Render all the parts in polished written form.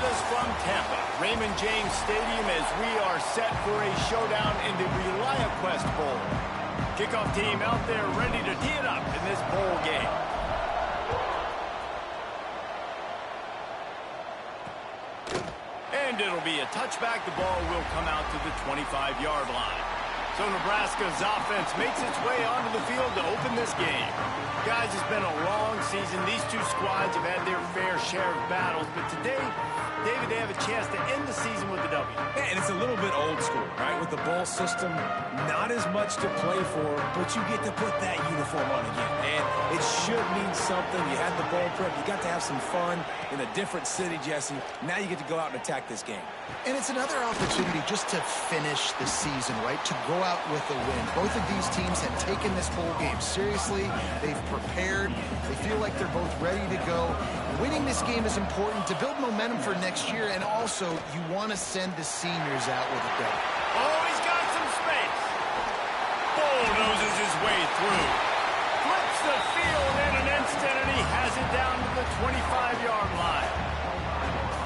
with us from Tampa, Raymond James Stadium, as we are set for a showdown in the Reliaquest Bowl. Kickoff team out there ready to tee it up in this bowl game. And it'll be a touchback. The ball will come out to the 25-yard line. So Nebraska's offense makes its way onto the field to open this game. Guys, it's been a long season. These two squads have had their fair share of battles, but today, David, they have a chance to end the season with a W. Yeah, and it's a little bit old school, right? With the bowl system, not as much to play for, but you get to put that uniform on again. And it should mean something. You had the bowl prep. You got to have some fun in a different city, Jesse. Now you get to go out and attack this game. And it's another opportunity just to finish the season, right? To go out with a win. Both of these teams have taken this bowl game seriously. They've prepared. They feel like they're both ready to go. Winning this game is important to build momentum for next year, and also you want to send the seniors out with a go. Oh, he's got some space. Bulldozes his way through. Flips the field in an instant, and he has it down to the 25-yard line.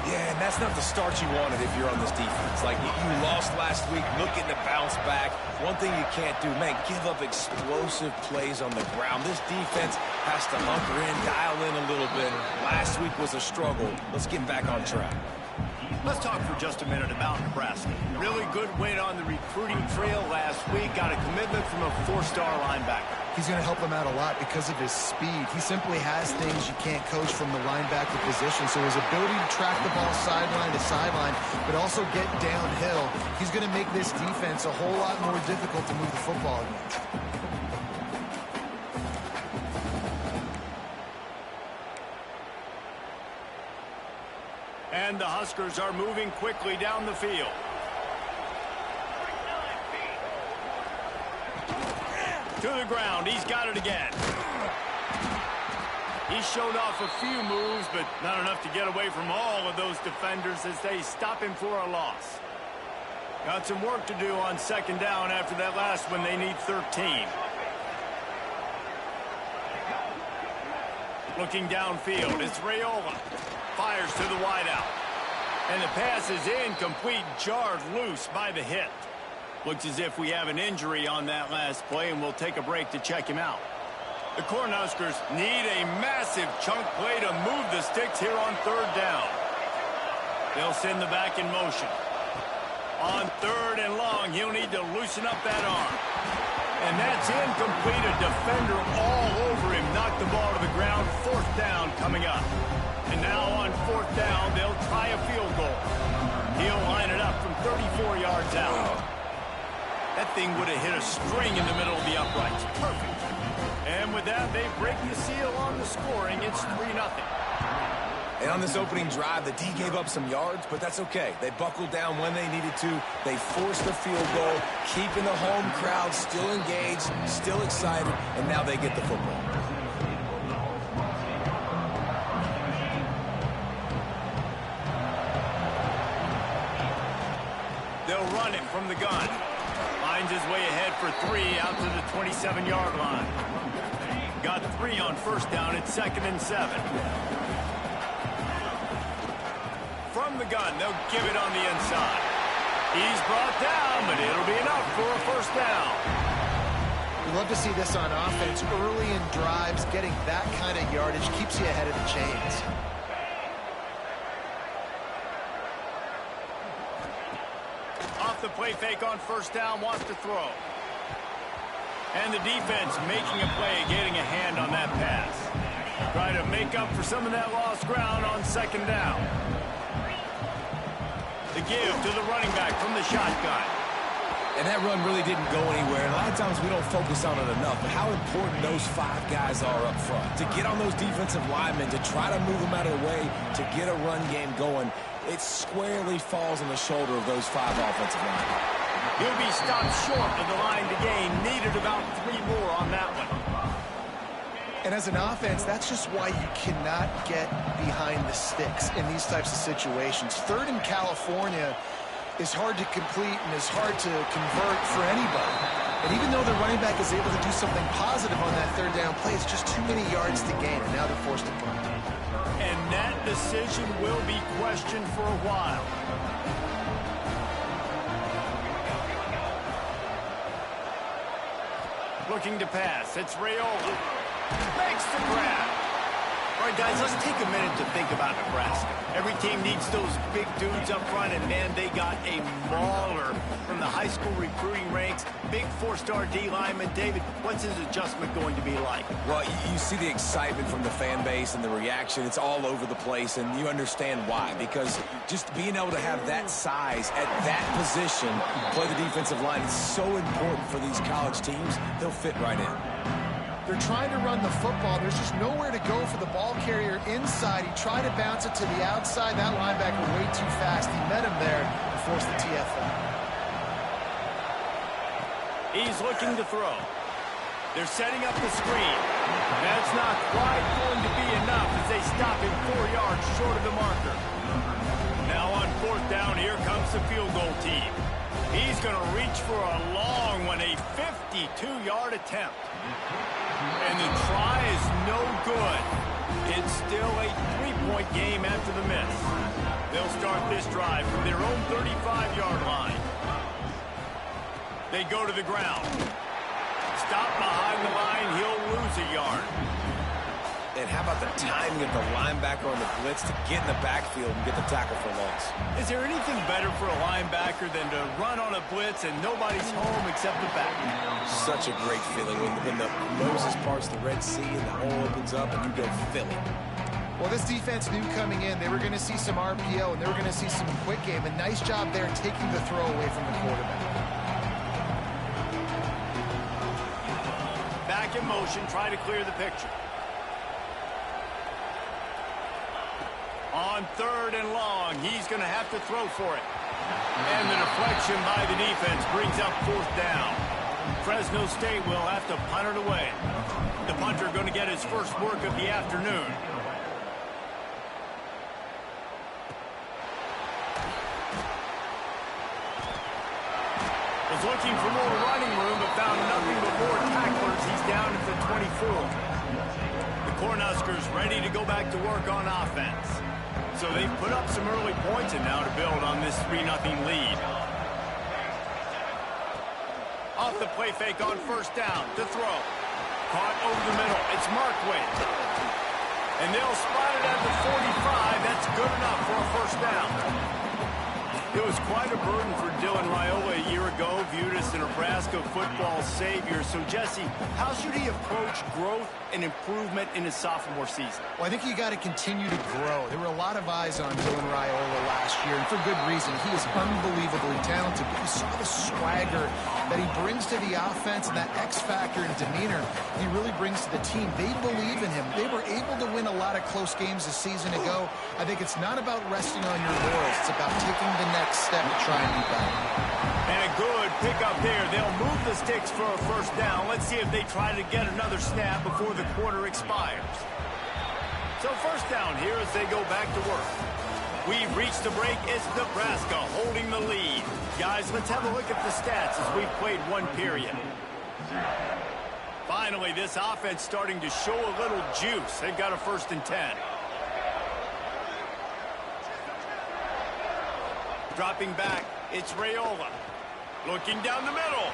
Yeah, and that's not the start you wanted if you're on this defense. Like, you lost last week, looking to bounce back. One thing you can't do, man, give up explosive plays on the ground. This defense has to hunker in, dial in a little bit. Last week was a struggle. Let's get back on track. Let's talk for just a minute about Nebraska. Really good win on the recruiting trail last week. Got a commitment from a four-star linebacker. He's going to help them out a lot because of his speed. He simply has things you can't coach from the linebacker position. So his ability to track the ball sideline to sideline, but also get downhill, he's going to make this defense a whole lot more difficult to move the football against. And the Huskers are moving quickly down the field. To the ground. He's got it again. He showed off a few moves, but not enough to get away from all of those defenders as they stop him for a loss. Got some work to do on second down after that last one. They need 13. Looking downfield, it's Rayola. Fires to the wideout. And the pass is incomplete, jarred loose by the hit. Looks as if we have an injury on that last play, and we'll take a break to check him out. The Cornhuskers need a massive chunk play to move the sticks here on third down. They'll send the back in motion. On third and long, he'll need to loosen up that arm. And that's incomplete. A defender all over him. Knocked the ball to the ground. Fourth down coming up. And now on fourth down, they'll try a field goal. He'll line it up from 34 yards out. That thing would have hit a string in the middle of the uprights. Perfect. And with that, they break the seal on the scoring. It's 3-0. And on this opening drive, the D gave up some yards, but that's okay. They buckled down when they needed to. They forced the field goal, keeping the home crowd still engaged, still excited, and now they get the football. They'll run it from the gun. Finds his way ahead for 3 out to the 27-yard line. Got 3 on first down. It's 2nd and 7. From the gun, they'll give it on the inside. He's brought down, but it'll be enough for a first down. We love to see this on offense. Early in drives, getting that kind of yardage keeps you ahead of the chains. Off the play fake on first down, wants to throw. And the defense making a play, getting a hand on that pass. Try to make up for some of that lost ground on second down. The give to the running back from the shotgun. And that run really didn't go anywhere. And a lot of times we don't focus on it enough, but how important those 5 guys are up front. To get on those defensive linemen, to try to move them out of the way, to get a run game going, it squarely falls on the shoulder of those 5 offensive linemen. He'll be stopped short of the line to gain. Needed about 3 more on that one. And as an offense, that's just why you cannot get behind the sticks in these types of situations. Third in California is hard to complete and is hard to convert for anybody. And even though the running back is able to do something positive on that third down play, it's just too many yards to gain, and now they're forced to punt. And that decision will be questioned for a while. Looking to pass. It's Raiola. Makes the grab. All right, guys, let's take a minute to think about Nebraska. Every team needs those big dudes up front, and, man, they got a mauler from the high school recruiting ranks. Big four-star D lineman. David, what's his adjustment going to be like? Well, you see the excitement from the fan base and the reaction. It's all over the place, and you understand why. Because just being able to have that size at that position, play the defensive line, is so important for these college teams. They'll fit right in. They're trying to run the football. There's just nowhere to go for the ball carrier inside. He tried to bounce it to the outside. That linebacker way too fast. He met him there and forced the TFL. He's looking to throw. They're setting up the screen. That's not quite going to be enough as they stop him 4 yards short of the marker. Now on fourth down, here comes the field goal team. He's going to reach for a long one, a 52-yard attempt. And the try is no good. It's still a three-point game after the miss. They'll start this drive from their own 35-yard line. They go to the ground. Stop behind the line, he'll lose a yard. And how about the timing of the linebacker on the blitz to get in the backfield and get the tackle for loss? Is there anything better for a linebacker than to run on a blitz and nobody's home except the back? Such a great feeling when the Moses parts the Red Sea and the hole opens up and you go Philly. Well, this defense knew coming in they were going to see some RPO and they were going to see some quick game. A nice job there taking the throw away from the quarterback. Back in motion, try to clear the picture. On third and long, he's going to have to throw for it. And the deflection by the defense brings up fourth down. Fresno State will have to punt it away. The punter going to get his first work of the afternoon. Was looking for more running room, but found nothing but more tacklers. He's down at the 24. The Cornhuskers ready to go back to work on offense. So they've put up some early points and now to build on this 3-0 lead. Off the play fake on first down to throw. Caught over the middle. It's Markway. And they'll spot it at the 45. That's good enough for a first down. It was quite a burden for Dylan Raiola a year ago, viewed as the Nebraska football savior. So, Jesse, how should he approach growth and improvement in his sophomore season? Well, I think you got to continue to grow. There were a lot of eyes on Dylan Raiola last year, and for good reason. He is unbelievably talented, but you saw the swagger that he brings to the offense and that X factor and demeanor he really brings to the team. They believe in him. They were able to win a lot of close games a season ago. I think it's not about resting on your laurels. It's about taking the next step to try and be better. And a good pickup there. They'll move the sticks for a first down. Let's see if they try to get another snap before the quarter expires. So first down here as they go back to work. We've reached the break. It's Nebraska holding the lead. Guys, let's have a look at the stats as we've played one period. Finally, this offense starting to show a little juice. They've got a 1st and 10. Dropping back, it's Raiola. Looking down the middle.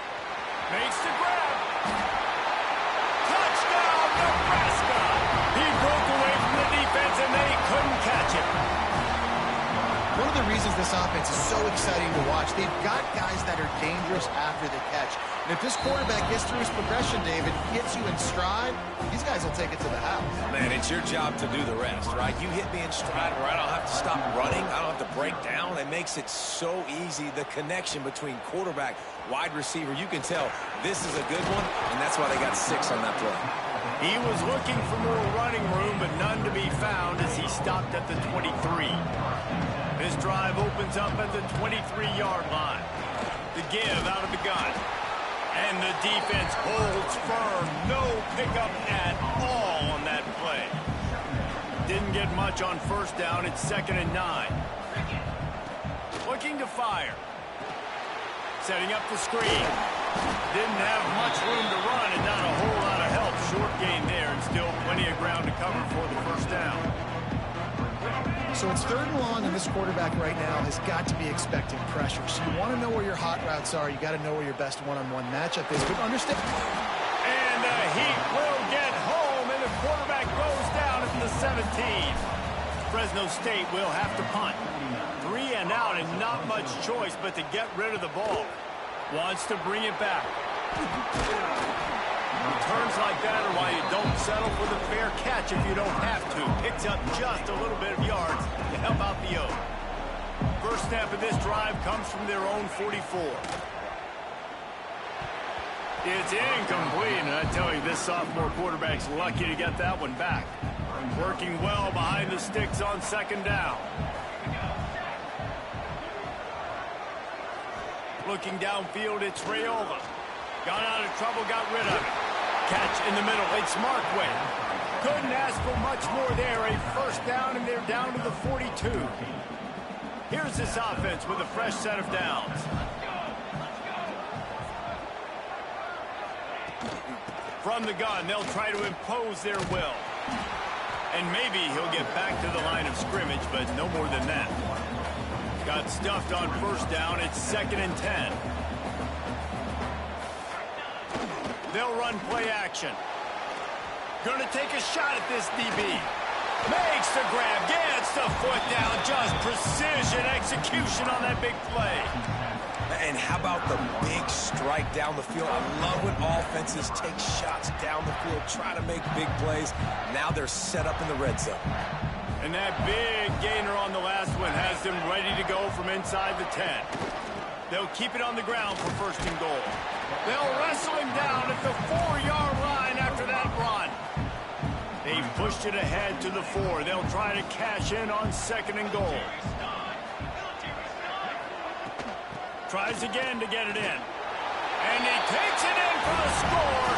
Makes the grab. Touchdown, Nebraska! He broke away from the defense and they couldn't catch him. One of the reasons this offense is so exciting to watch, they've got guys that are dangerous after the catch. And if this quarterback gets through his progression, David, hits you in stride, these guys will take it to the house. Man, it's your job to do the rest, right? You hit me in stride where I don't have to stop running. I don't have to break down. It makes it so easy, the connection between quarterback, wide receiver. You can tell this is a good one, and that's why they got 6 on that play. He was looking for more running room, but none to be found as he stopped at the 23. This drive opens up at the 23-yard line. The give out of the gun. And the defense holds firm. No pickup at all on that play. Didn't get much on first down. It's 2nd and 9. Looking to fire. Setting up the screen. Didn't have much room to run and not a whole lot of help. Short gain there and still plenty of ground to cover for the first down. So it's 3rd and long, and this quarterback right now has got to be expecting pressure. So you want to know where your hot routes are. You got to know where your best one-on-one matchup is. But understand. And the Heat will get home, and the quarterback goes down at the 17. Fresno State will have to punt. 3 and out, and not much choice but to get rid of the ball. Wants to bring it back. Returns like that are why you don't settle for the fair catch if you don't have to. Picks up just a little bit of yards to help out the O. First snap of this drive comes from their own 44. It's incomplete, and I tell you, this sophomore quarterback's lucky to get that one back. Working well behind the sticks on 2nd down. Looking downfield, it's Rayola. Got out of trouble, got rid of it. Catch in the middle, it's Markway. Couldn't ask for much more there. A first down, and they're down to the 42. Here's this offense with a fresh set of downs. From the gun, they'll try to impose their will. And maybe he'll get back to the line of scrimmage, but no more than that. Got stuffed on 1st down. It's 2nd and 10. They'll run play action. Gonna take a shot at this DB. Makes the grab, gets the foot down. Just precision execution on that big play. And how about the big strike down the field? I love when offenses take shots down the field, try to make big plays. Now they're set up in the red zone. And that big gainer on the last one has them ready to go from inside the 10. They'll keep it on the ground for 1st and goal. They'll wrestle him down at the 4-yard line after that run. They've pushed it ahead to the 4. They'll try to cash in on 2nd and goal. Tries again to get it in. And he takes it in for the score.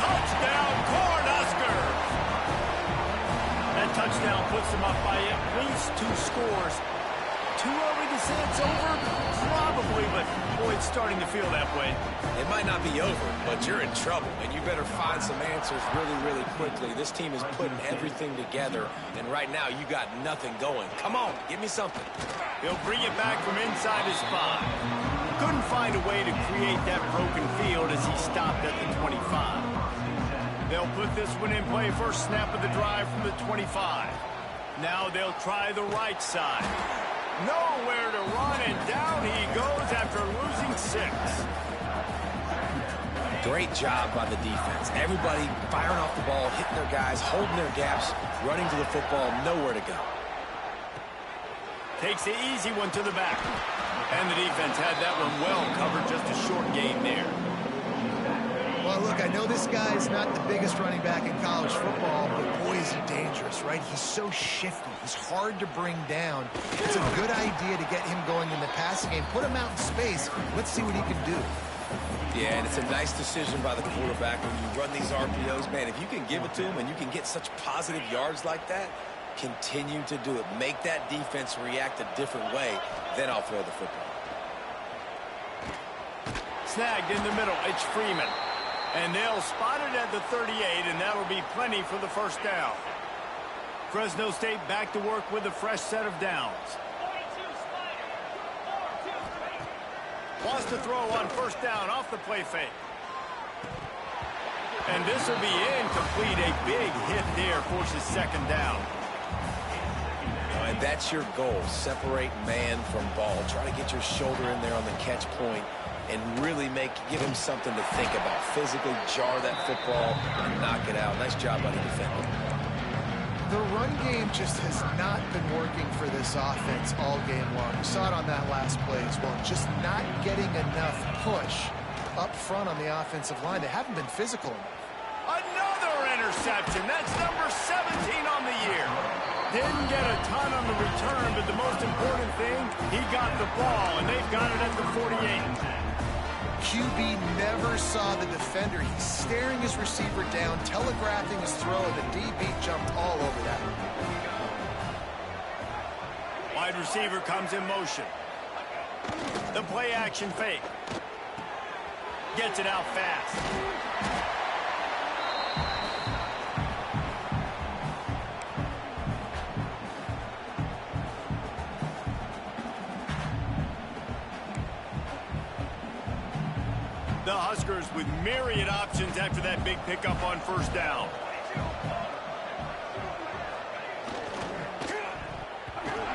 Touchdown, Cornhuskers. That touchdown puts them up by at least 2 scores. Too early to say it's over? Probably, but boy, it's starting to feel that way. It might not be over, but you're in trouble, and you better find some answers really, really quickly. This team is putting everything together, and right now you got nothing going. Come on, give me something. He'll bring it back from inside his 5. Couldn't find a way to create that broken field as he stopped at the 25. They'll put this one in play. First snap of the drive from the 25. Now they'll try the right side. Nowhere to run, and down he goes after losing 6. Great job by the defense. Everybody firing off the ball, hitting their guys, holding their gaps, running to the football, nowhere to go. Takes the easy one to the back. And the defense had that one well covered, just a short game there. Well, look, I know this guy is not the biggest running back in college football, but boy, is he dangerous, right? He's so shifty. He's hard to bring down. It's a good idea to get him going in the passing game. Put him out in space. Let's see what he can do. Yeah, and it's a nice decision by the quarterback when you run these RPOs. Man, if you can give it to him and you can get such positive yards like that, continue to do it. Make that defense react a different way, then I'll throw the football. Snagged in the middle. It's Freeman. And they'll spot it at the 38, and that'll be plenty for the first down. Fresno State back to work with a fresh set of downs. Wants to throw on 1st down off the play fake. And this will be incomplete. A big hit there forces 2nd down. And that's your goal. Separate man from ball. Try to get your shoulder in there on the catch point and really give him something to think about. Physically jar that football and knock it out. Nice job by the defender. The run game just has not been working for this offense all game long. We saw it on that last play as well. Just not getting enough push up front on the offensive line. They haven't been physical enough. Another interception. That's number 17 on the year. Didn't get a ton on the return, but the most important thing, he got the ball, and they've got it at the 48. QB never saw the defender. He's staring his receiver down, telegraphing his throw, and the DB jumped all over that. Wide receiver comes in motion. The play action fake. Gets it out fast. The Huskers with myriad options after that big pickup on first down.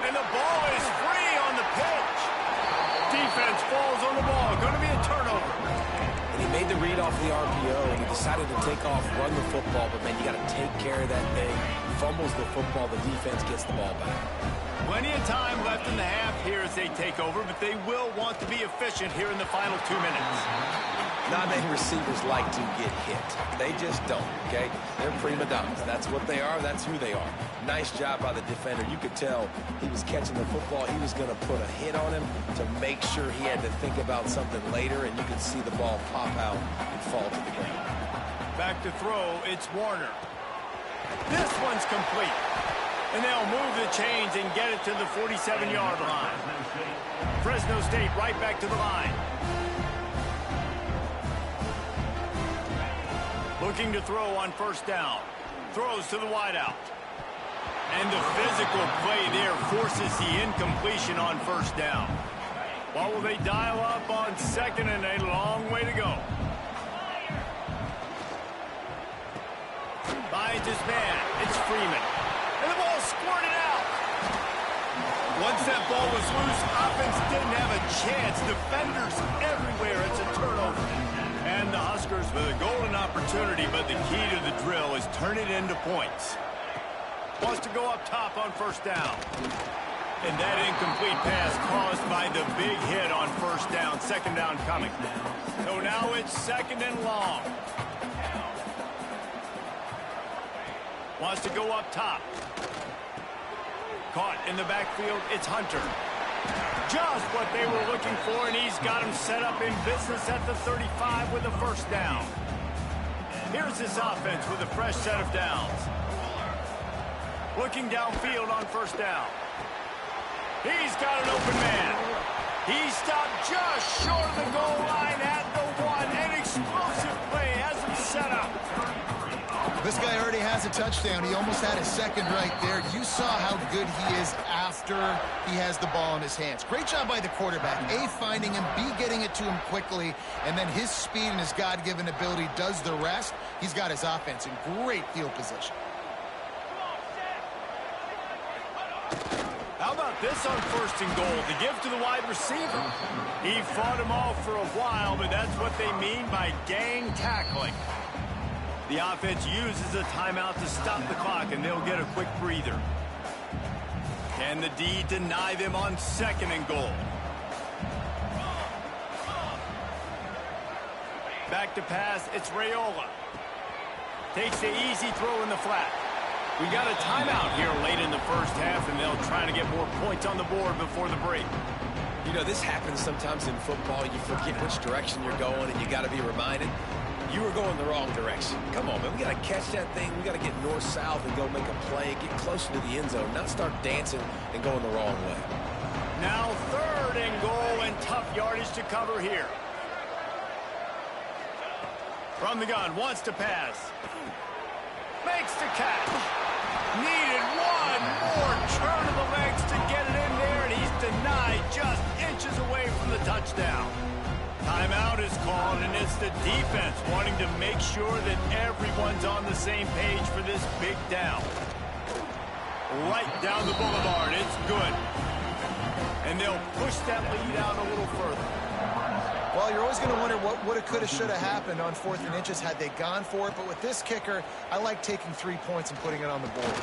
And the ball is free on the pitch. Defense falls on the ball. Going to be a turnover. And he made the read off the RPO, and he decided to take off, run the football, but, man, you got to take care of that thing. Fumbles the football, the defense gets the ball back. Plenty of time left in the half here as they take over, but they will want to be efficient here in the final 2 minutes. Not many receivers like to get hit. They just don't, okay? They're prima donnas. That's what they are. That's who they are. Nice job by the defender. You could tell he was catching the football. He was going to put a hit on him to make sure he had to think about something later, and you could see the ball pop out and fall to the ground. Back to throw, it's Warner. This one's complete. And they'll move the chains and get it to the 47-yard line. Fresno State right back to the line. Looking to throw on first down. Throws to the wideout. And the physical play there forces the incompletion on first down. What will they dial up on second and a long way to go? Finds his man. It's Freeman. And the ball squirted out. Once that ball was loose, offense didn't have a chance. Defenders everywhere. It's a turnover. And the Huskers with a golden opportunity, but the key to the drill is turn it into points. Wants to go up top on first down. And that incomplete pass caused by the big hit on first down. Second down coming. So now it's second and long. Wants to go up top. Caught in the backfield, it's Hunter. Just what they were looking for, and he's got him set up in business at the 35 with a first down. Here's this offense with a fresh set of downs. Looking downfield on first down. He's got an open man. He stopped just short of the goal line at the one. An explosive play has him set up. This guy already has a touchdown. He almost had a second right there. You saw how good he is after he has the ball in his hands. Great job by the quarterback. A, finding him, B, getting it to him quickly, and then his speed and his God-given ability does the rest. He's got his offense in great field position. How about this on first and goal to give to the wide receiver? He fought him off for a while, but that's what they mean by gang tackling. The offense uses a timeout to stop the clock, and they'll get a quick breather. Can the D deny them on second and goal? Back to pass, it's Raiola. Takes the easy throw in the flat. We got a timeout here late in the first half, and they'll try to get more points on the board before the break. You know, this happens sometimes in football. You forget which direction you're going, and you got to be reminded. You were going the wrong direction. Come on, man. We got to catch that thing. We got to get north-south and go make a play, get closer to the end zone, not start dancing and going the wrong way. Now third and goal, and tough yardage to cover here. From the gun, wants to pass. Makes the catch. Needed one more turn of the legs to get it in there, and he's denied just inches away from the touchdown. Timeout is called, and it's the defense wanting to make sure that everyone's on the same page for this big down. Right down the boulevard, it's good. And they'll push that lead out a little further. Well, you're always going to wonder what woulda, coulda, shoulda happened on 4th and inches had they gone for it. But with this kicker, I like taking 3 points and putting it on the board.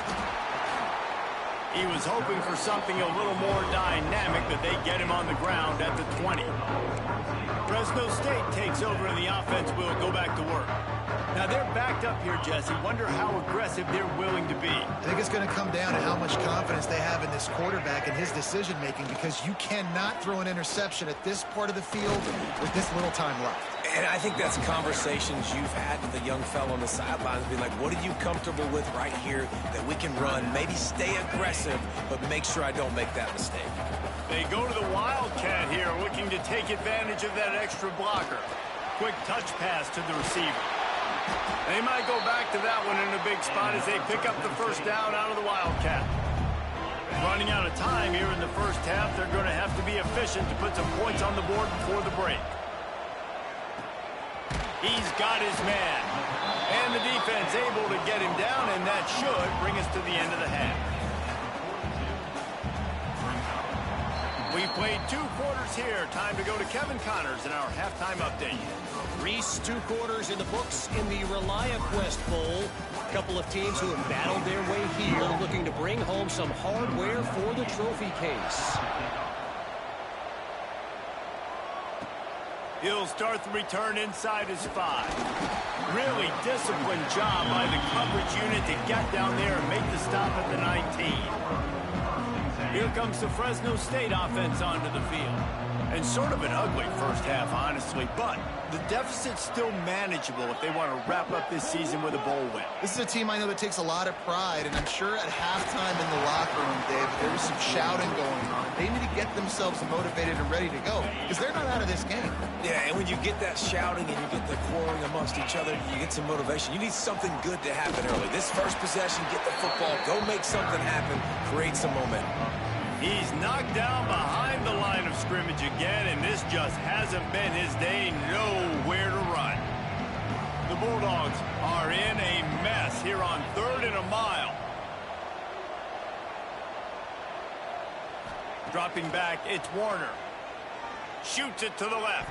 He was hoping for something a little more dynamic, but they get him on the ground at the 20. Fresno State takes over, and the offense will go back to work. Now, they're backed up here, Jesse. Wonder how aggressive they're willing to be. I think it's going to come down to how much confidence they have in this quarterback and his decision-making, because you cannot throw an interception at this part of the field with this little time left. And I think that's conversations you've had with a young fellow on the sidelines, being like, what are you comfortable with right here that we can run? Maybe stay aggressive, but make sure I don't make that mistake. They go to the Wildcat here, looking to take advantage of that extra blocker. Quick touch pass to the receiver. They might go back to that one in a big spot as they pick up the first down out of the Wildcat. Running out of time here in the first half, they're going to have to be efficient to put some points on the board before the break. He's got his man. And the defense able to get him down, and that should bring us to the end of the half. We played 2 quarters here. Time to go to Kevin Connors in our halftime update. Reese, 2 quarters in the books in the Reliaquest Bowl. A couple of teams who have battled their way here, looking to bring home some hardware for the trophy case. He'll start the return inside his 5. Really disciplined job by the coverage unit to get down there and make the stop at the 19. Here comes the Fresno State offense onto the field. And sort of an ugly first half, honestly, but the deficit's still manageable if they want to wrap up this season with a bowl win. This is a team I know that takes a lot of pride, and I'm sure at halftime in the locker room, Dave, there was some shouting going on. They need to get themselves motivated and ready to go, because they're not out of this game. Yeah, and when you get that shouting and you get the quarreling amongst each other, you get some motivation. You need something good to happen early. This first possession, get the football, go make something happen, create some momentum. He's knocked down behind the line of scrimmage again, and this just hasn't been his day. Nowhere to run. The Bulldogs are in a mess here on 3rd and a mile. Dropping back, it's Warner. Shoots it to the left.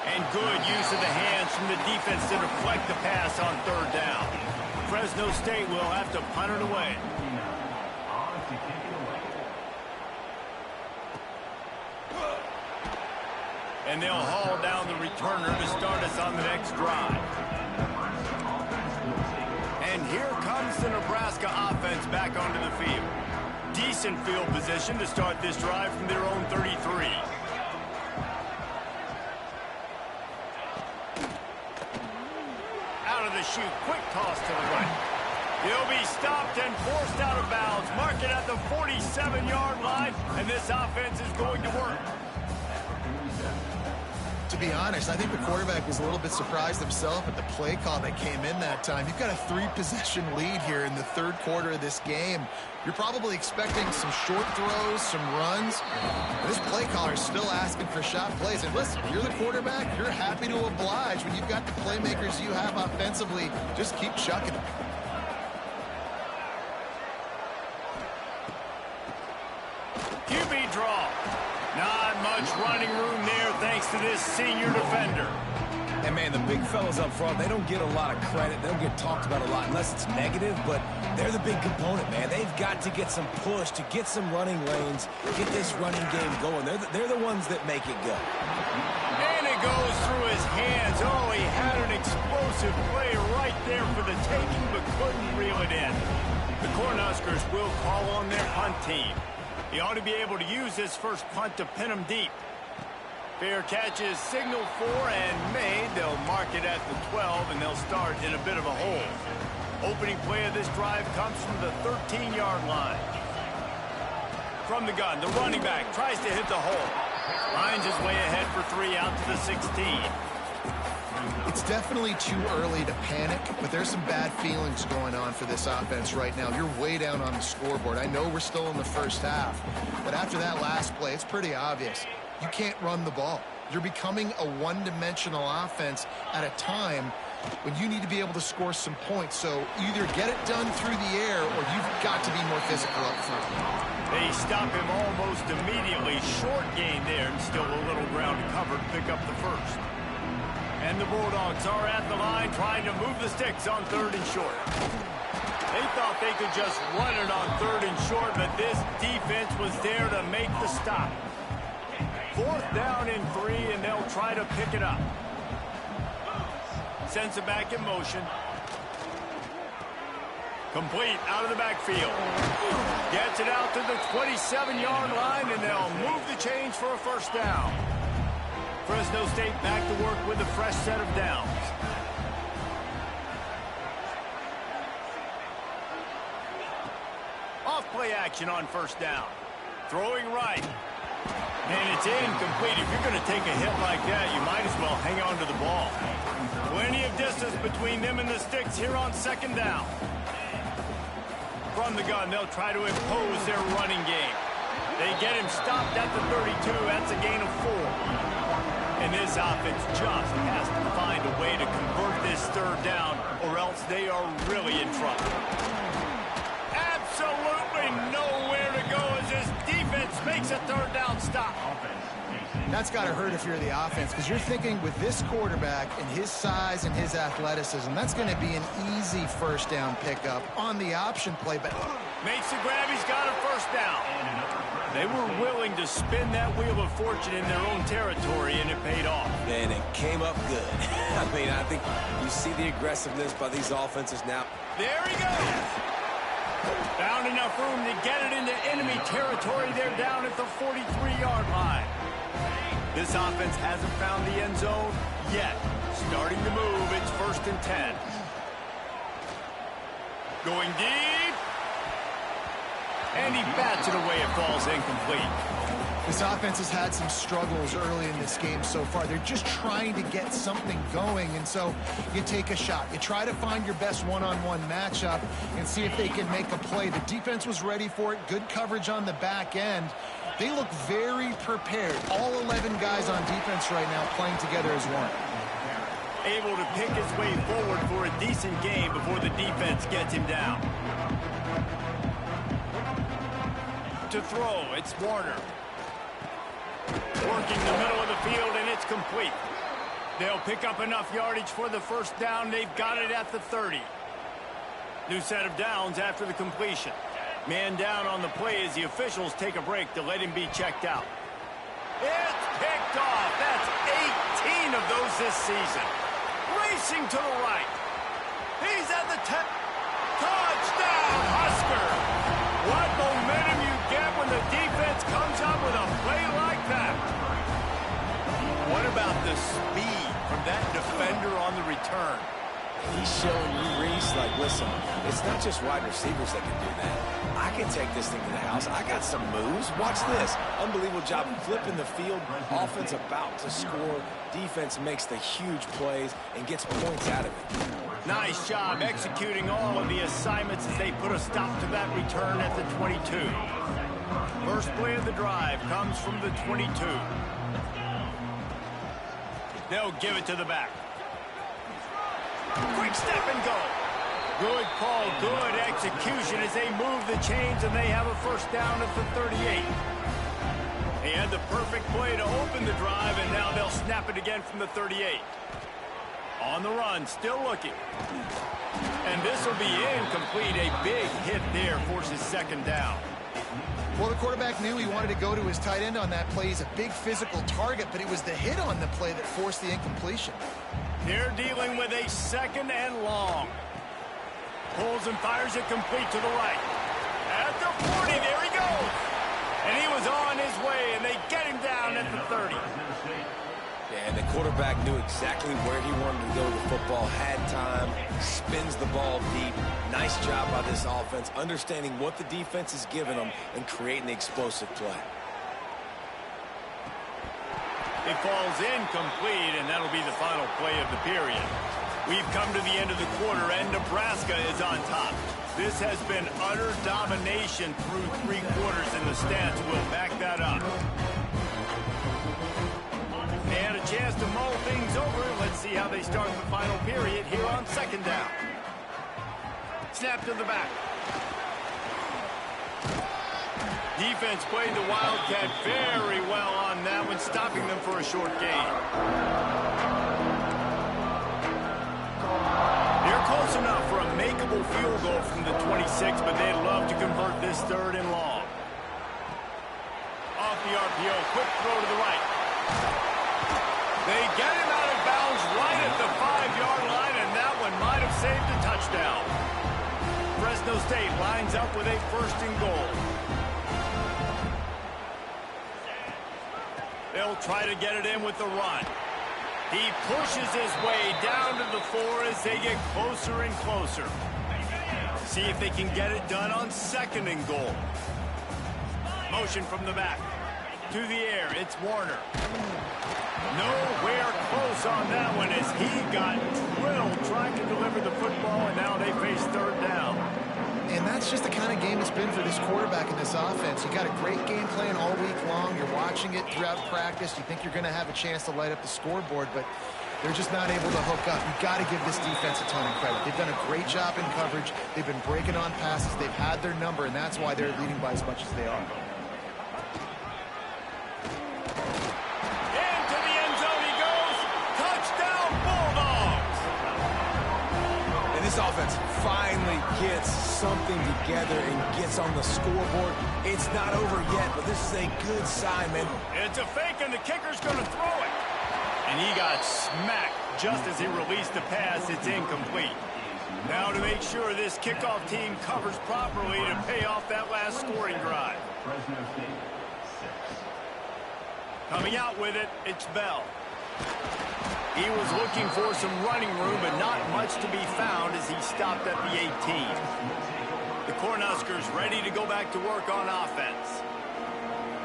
And good use of the hands from the defense to deflect the pass on 3rd down. Fresno State will have to punt it away. And they'll haul down the returner to start us on the next drive. And here comes the Nebraska offense back onto the field. Decent field position to start this drive from their own 33. Out of the chute, quick toss to the right. He'll be stopped and forced out of bounds. Mark it at the 47-yard line, and this offense is going to work. To be honest, I think the quarterback was a little bit surprised himself at the play call that came in that time. You've got a 3-possession lead here in the 3rd quarter of this game. You're probably expecting some short throws, some runs. This play caller is still asking for shot plays. And listen, you're the quarterback. You're happy to oblige when you've got the playmakers you have offensively. Just keep chucking them. QB draw. Not much running room there thanks to this senior defender. And, man, the big fellas up front, they don't get a lot of credit. They don't get talked about a lot unless it's negative, but they're the big component, man. They've got to get some push, to get some running lanes, get this running game going. They're the ones that make it go. And it goes through his hands. Oh, he had an explosive play right there for the taking, but couldn't reel it in. The Cornhuskers will call on their punt team. He ought to be able to use this first punt to pin him deep. Fair catch is signaled for and made. They'll mark it at the 12, and they'll start in a bit of a hole. Opening play of this drive comes from the 13-yard line. From the gun, the running back tries to hit the hole. Finds his way ahead for 3 out to the 16. It's definitely too early to panic, but there's some bad feelings going on for this offense right now. You're way down on the scoreboard. I know we're still in the first half, but after that last play, it's pretty obvious. You can't run the ball. You're becoming a one-dimensional offense at a time when you need to be able to score some points. So either get it done through the air or you've got to be more physical up front. They stop him almost immediately. Short gain there and still a little ground to cover to pick up the first. And the Bulldogs are at the line trying to move the sticks on 3rd and short. They thought they could just run it on 3rd and short, but this defense was there to make the stop. 4th down and 3, and they'll try to pick it up. Sends it back in motion. Complete out of the backfield. Gets it out to the 27-yard line, and they'll move the chains for a first down. Fresno State back to work with a fresh set of downs. Off play action on first down. Throwing right. And it's incomplete. If you're going to take a hit like that, you might as well hang on to the ball. Plenty of distance between them and the sticks here on 2nd down. From the gun, they'll try to impose their running game. They get him stopped at the 32. That's a gain of 4. And this offense just has to find a way to convert this third down, or else they are really in trouble. Absolutely nowhere to go as this defense makes a third down stop. That's got to hurt if you're the offense, because you're thinking with this quarterback and his size and his athleticism, that's going to be an easy first down pickup on the option play. But makes the grab, he's got a first down. They were willing to spin that wheel of fortune in their own territory, and it paid off. And it came up good. I mean, I think you see the aggressiveness by these offenses now. There he goes. Found enough room to get it into enemy territory. They're down at the 43-yard line. This offense hasn't found the end zone yet. Starting to move. It's 1st and 10. Going deep. And he bats it away. It falls incomplete. this offense has had some struggles early in this game so far. They're just trying to get something going, and so you take a shot. You try to find your best one-on-one matchup and see if they can make a play. The defense was ready for it. Good coverage on the back end. They look very prepared. All 11 guys on defense right now playing together as one. Able to pick his way forward for a decent game before the defense gets him down. To throw, it's Warner. Working the middle of the field, and it's complete. They'll pick up enough yardage for the first down. They've got it at the 30. New set of downs after the completion. Man down on the play as the officials take a break to let him be checked out. It's picked off. That's 18 of those this season. Racing to the right. He's at the 10. Touchdown, Husker. What momentum you get when the defense comes up with a play like that. What about the speed from that defender on the return? He's showing you, Reese, like, listen, it's not just wide receivers that can do that. I can take this thing to the house. I got some moves. Watch this. Unbelievable job flipping the field. Offense about to score. Defense makes the huge plays and gets points out of it. Nice job executing all of the assignments as they put a stop to that return at the 22. First play of the drive comes from the 22. They'll give it to the back. Quick step and go. Good call, good execution as they move the chains, and they have a first down at the 38. They had the perfect play to open the drive, and now they'll snap it again from the 38. On the run, still looking. And this will be incomplete. A big hit there forces second down. Well, the quarterback knew he wanted to go to his tight end on that play. He's a big physical target, but it was the hit on the play that forced the incompletion. They're dealing with a second and long. Pulls and fires it complete to the right. At the 40, there he goes. And he was on his way, and they get him down at the 30. Yeah, and the quarterback knew exactly where he wanted to go with the football, had time, spins the ball deep. Nice job by this offense, understanding what the defense is giving them and creating the explosive play. It falls incomplete, and that'll be the final play of the period. We've come to the end of the quarter, and Nebraska is on top. This has been utter domination through 3 quarters, and the stats will back that up. They had a chance to mull things over. Let's see how they start the final period here on second down. Snap to the back. Defense played the Wildcat very well on that one, stopping them for a short gain. They're close enough for a makeable field goal from the 26, but they'd love to convert this third and long. Off the RPO, quick throw to the right. They get him out of bounds right at the 5-yard line, and that one might have saved a touchdown. Fresno State lines up with a first and goal. They'll try to get it in with the run. He pushes his way down to the 4 as they get closer and closer. See if they can get it done on second and goal. Motion from the back. To the air, it's Warner. Nowhere close on that one as he got drilled trying to deliver the football, and now they face third down. And that's just the kind of game it's been for this quarterback in this offense. You got a great game plan all week long. You're watching watching it throughout practice. You think you're going to have a chance to light up the scoreboard, but they're just not able to hook up. You've got to give this defense a ton of credit. They've done a great job in coverage. They've been breaking on passes. They've had their number, and that's why they're leading by as much as they are. Into the end zone he goes. Touchdown, Bulldogs! And this offense finally gets something together and gets on the scoreboard. It's not over yet, but this is a good sign, man. It's a fake, and the kicker's going to throw it. And he got smacked just as he released the pass. It's incomplete. Now to make sure this kickoff team covers properly to pay off that last scoring drive. Coming out with it, it's Bell. He was looking for some running room, but not much to be found as he stopped at the 18. The Cornhuskers ready to go back to work on offense.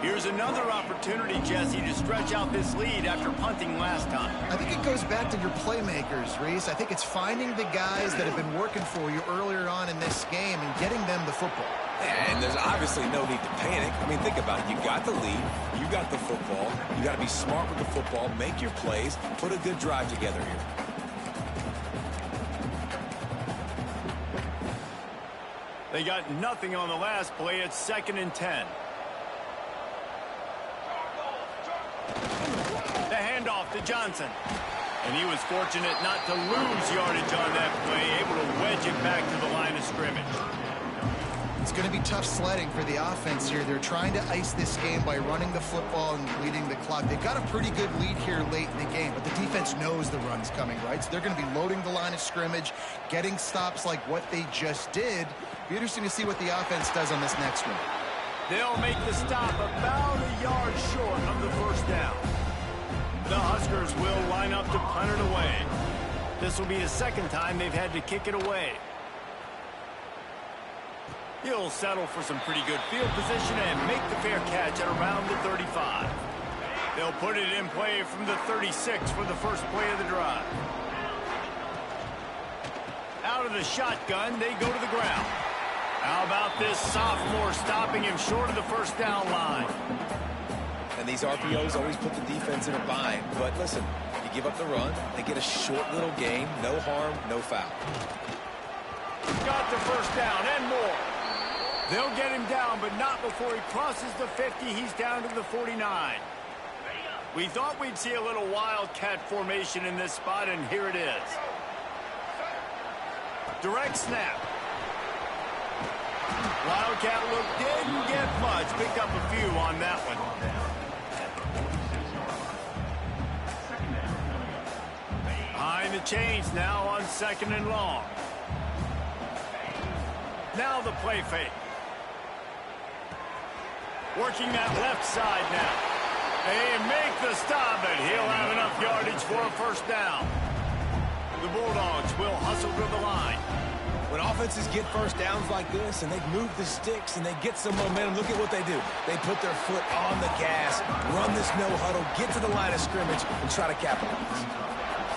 Here's another opportunity, Jesse, to stretch out this lead after punting last time. I think it goes back to your playmakers, Reese. I think it's finding the guys that have been working for you earlier on in this game and getting them the football. And there's obviously no need to panic. I mean, think about it. You got the lead. You got the football. You got to be smart with the football. Make your plays. Put a good drive together here. They got nothing on the last play. It's 2nd and 10. The handoff to Johnson. And he was fortunate not to lose yardage on that play, able to wedge it back to the line of scrimmage. It's going to be tough sledding for the offense here. They're trying to ice this game by running the football and leading the clock. They've got a pretty good lead here late in the game, but the defense knows the run's coming, right? So they're going to be loading the line of scrimmage, getting stops like what they just did. Be interesting to see what the offense does on this next one. They'll make the stop about a yard short of the first down. The Huskers will line up to punt it away. This will be the second time they've had to kick it away. He'll settle for some pretty good field position and make the fair catch at around the 35. They'll put it in play from the 36 for the first play of the drive. Out of the shotgun, they go to the ground. How about this sophomore stopping him short of the first down line? And these RPOs always put the defense in a bind. But listen, you give up the run, they get a short little gain, no harm, no foul. Got the first down and more. They'll get him down, but not before he crosses the 50. He's down to the 49. We thought we'd see a little wildcat formation in this spot, and here it is. Direct snap. Wildcat look didn't get much. Picked up a few on that one. Behind the chains now on 2nd and long. Now the play fake. Working that left side now. They make the stop, and he'll have enough yardage for a first down. The Bulldogs will hustle to the line. When offenses get first downs like this and they move the sticks and they get some momentum, look at what they do. They put their foot on the gas, run this no huddle, get to the line of scrimmage, and try to capitalize.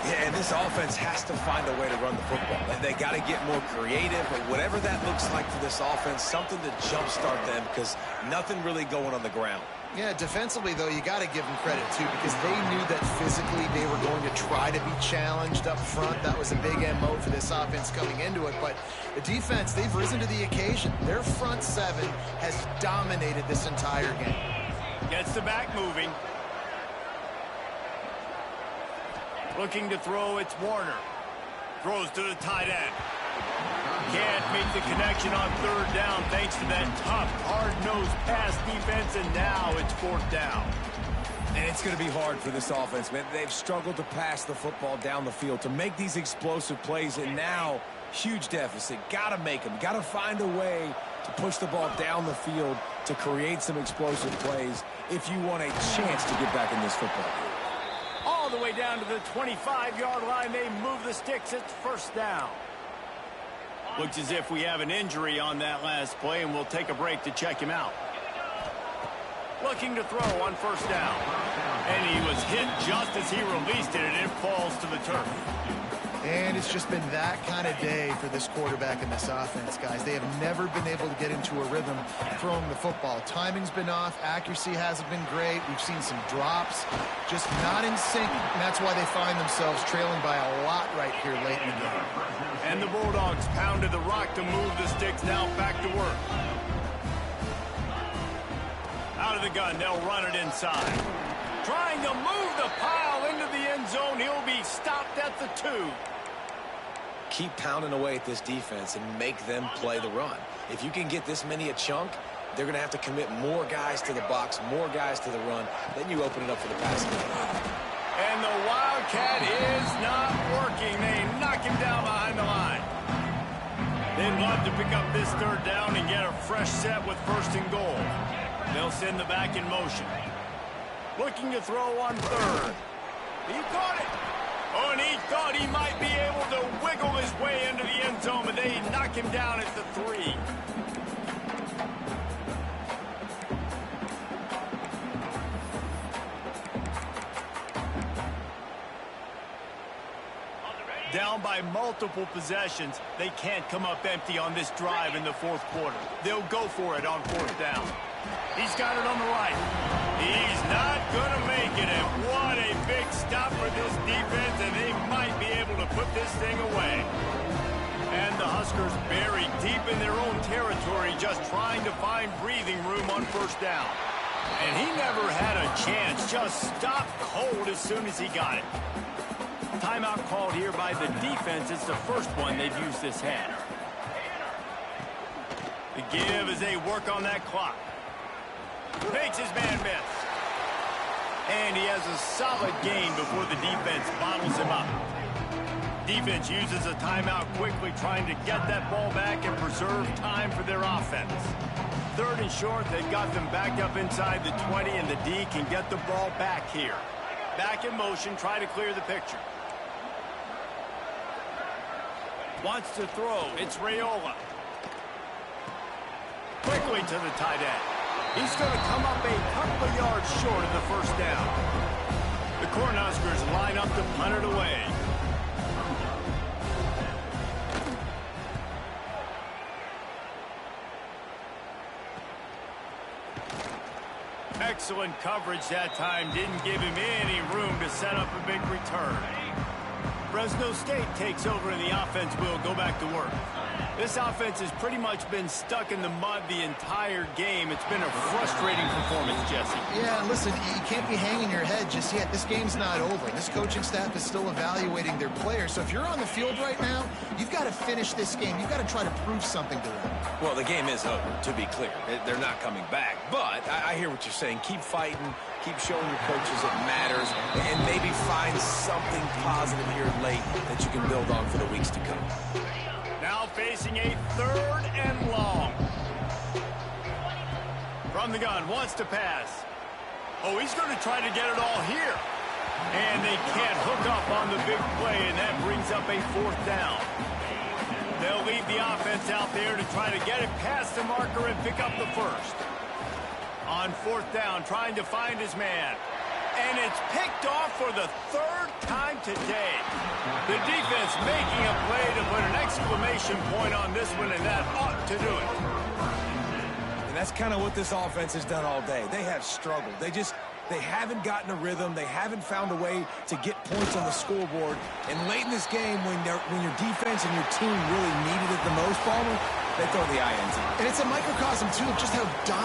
Yeah, and this offense has to find a way to run the football. They got to get more creative, or whatever that looks like for this offense, something to jumpstart them, because nothing really going on the ground. Yeah, defensively, though, you got to give them credit, too, because they knew that physically they were going to try to be challenged up front. That was a big MO for this offense coming into it. But the defense, they've risen to the occasion. Their front seven has dominated this entire game. Gets the back moving. Looking to throw, it's Warner. Throws to the tight end. Can't make the connection on 3rd down thanks to that tough, hard-nosed pass defense, and now it's 4th down. And it's going to be hard for this offense, man. They've struggled to pass the football down the field, to make these explosive plays, and now huge deficit. Got to make them. Got to find a way to push the ball down the field to create some explosive plays if you want a chance to get back in this football game. All the way down to the 25-yard line, they move the sticks. It's 1st down. Looks as if we have an injury on that last play, and we'll take a break to check him out. Looking to throw on 1st down. And he was hit just as he released it, and it falls to the turf. And it's just been that kind of day for this quarterback and this offense, guys. They have never been able to get into a rhythm throwing the football. Timing's been off. Accuracy hasn't been great. We've seen some drops, just not in sync. And that's why they find themselves trailing by a lot right here late in the game. And the Bulldogs pounded the rock to move the sticks now back to work. Out of the gun, they'll run it inside. Trying to move the pile into the end zone. He'll be stopped at the 2. Keep pounding away at this defense and make them play the run. If you can get this many a chunk, they're going to have to commit more guys to the box, more guys to the run. Then you open it up for the passing game. And the Wildcat is not working. They knock him down behind the line. They'd love to pick up this 3rd down and get a fresh set with 1st and goal. They'll send the back in motion. Looking to throw on 3rd. He caught it. Oh, and he thought he might be able to wiggle his way into the end zone, but they knock him down at the 3. Down by multiple possessions, they can't come up empty on this drive in the 4th quarter. They'll go for it on 4th down. He's got it on the right. He's not going to make it, and what a big stop for this defense, and they might be able to put this thing away. And the Huskers buried deep in their own territory, just trying to find breathing room on 1st down. And he never had a chance, just stopped cold as soon as he got it. Timeout called here by the defense. It's the first one they've used this half. The give as they work on that clock. Makes his man miss. And he has a solid gain before the defense bottles him up. Defense uses a timeout quickly, trying to get that ball back and preserve time for their offense. 3rd and short, they've got them backed up inside the 20, and the D can get the ball back here. Back in motion, try to clear the picture. Wants to throw. It's Raiola. Quickly to the tight end. He's going to come up a couple of yards short of the 1st down. The Cornhuskers line up to punt it away. Excellent coverage that time. Didn't give him any room to set up a big return. Fresno State takes over and the offense will go back to work. This offense has pretty much been stuck in the mud the entire game. It's been a frustrating performance, Jesse. Yeah, listen, you can't be hanging your head just yet. This game's not over. This coaching staff is still evaluating their players. So if you're on the field right now, you've got to finish this game. You've got to try to prove something to them. Well, the game is over, to be clear. They're not coming back. But I hear what you're saying. Keep fighting. Keep showing your coaches it matters. And maybe find something positive here late that you can build on for the weeks to come. Now facing a 3rd and long. From the gun, wants to pass. Oh, he's going to try to get it all here. And they can't hook up on the big play, and that brings up a 4th down. They'll leave the offense out there to try to get it past the marker and pick up the 1st. On 4th down, trying to find his man. And it's picked off for the 3rd time today. The defense making a play to put an exclamation point on this one, and that ought to do it. And that's kind of what this offense has done all day. They have struggled. They haven't gotten a rhythm. They haven't found a way to get points on the scoreboard. And late in this game, when your defense and your team really needed it the most, Palmer, they throw the INT. And it's a microcosm, too, of just how dominant